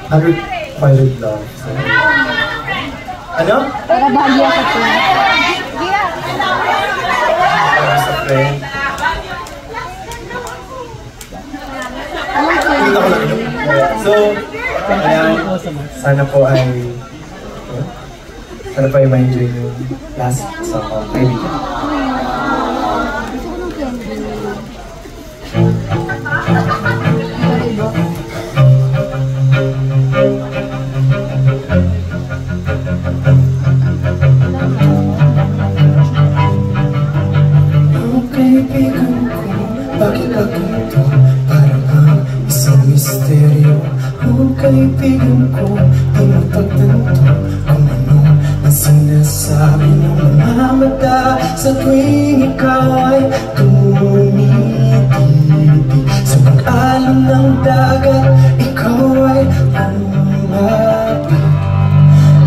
100 love. So, ano? Para bahagya ka po. Para sa friend. So, ayan, sana po ay ma-enjoy yung last song ko, Kaibigan. Kaibigan ko, bakit ba ganito? Parang ang isang misteryo. Kaibigan ko, di mo pagtanto kung ano ang sinasabi ng mga mata sa tuwing ikaw ay tumititi. Sa pag-alon ng dagat, ikaw ay lumapit.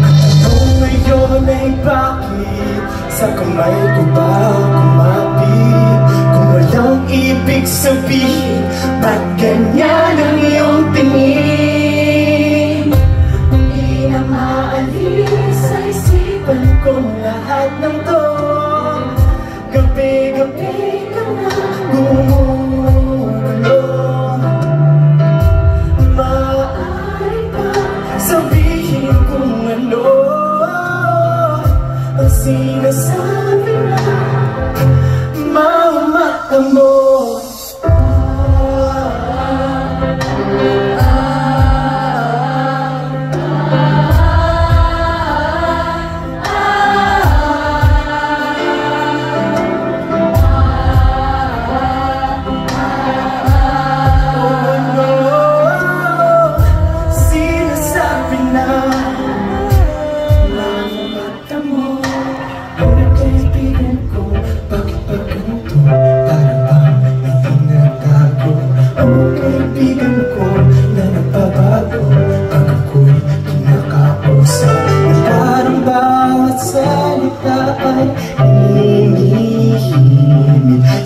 Ang tanong ngayon ay bakit sa kamay ko ba kumapit? Kung walang ibig sabihin, ba't ganyan ang iyong tingin? Di na maalis sa isipan kong lahat ng to. Gabi-gabi ka na gumugulo. Maaari ba sabihin kung ano ang sinasabi na mata mo?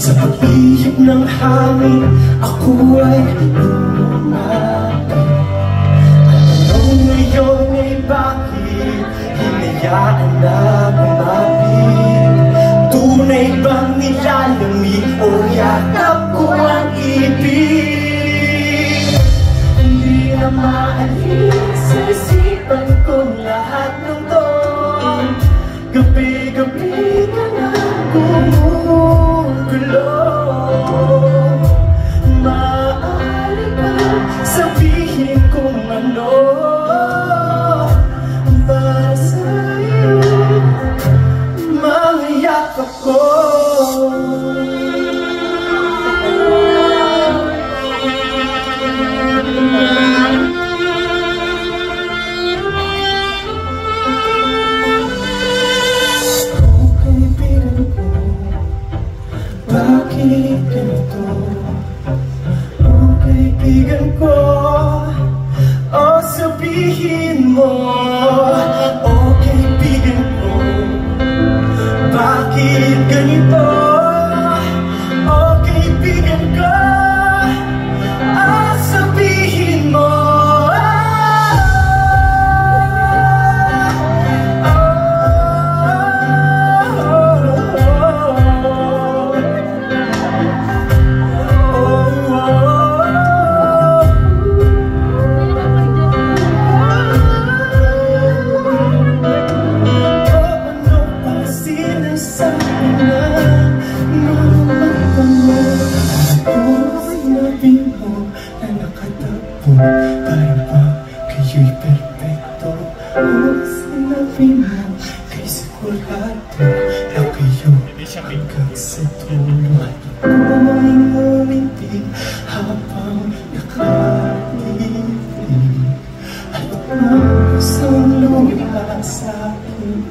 Sa pag-ihip ng hangin, ako ay lumapit. Ang tanong ngayon ay bakit hinayaan na bumapit? Tunay bang nilalamig o yakap ko ang ibig? Hindi na maalis sa isipan kong lahat ng to. Gabi-gabi ka na gumugulo. Maaari ba sabihin kung ano para sa'yo mga yakap ko? Bakit ganito? Kaibigan ko, sabihin mo. Kaibigan ko, bakit ganito? Kaibigan ko, sabihin mo. Para ba kayo'y perfecto? Sinabi mo kay sigurado na kayo hanggang sa dulo. Ako'y ngumiti habang nakatitig. At ang isang luha sa akin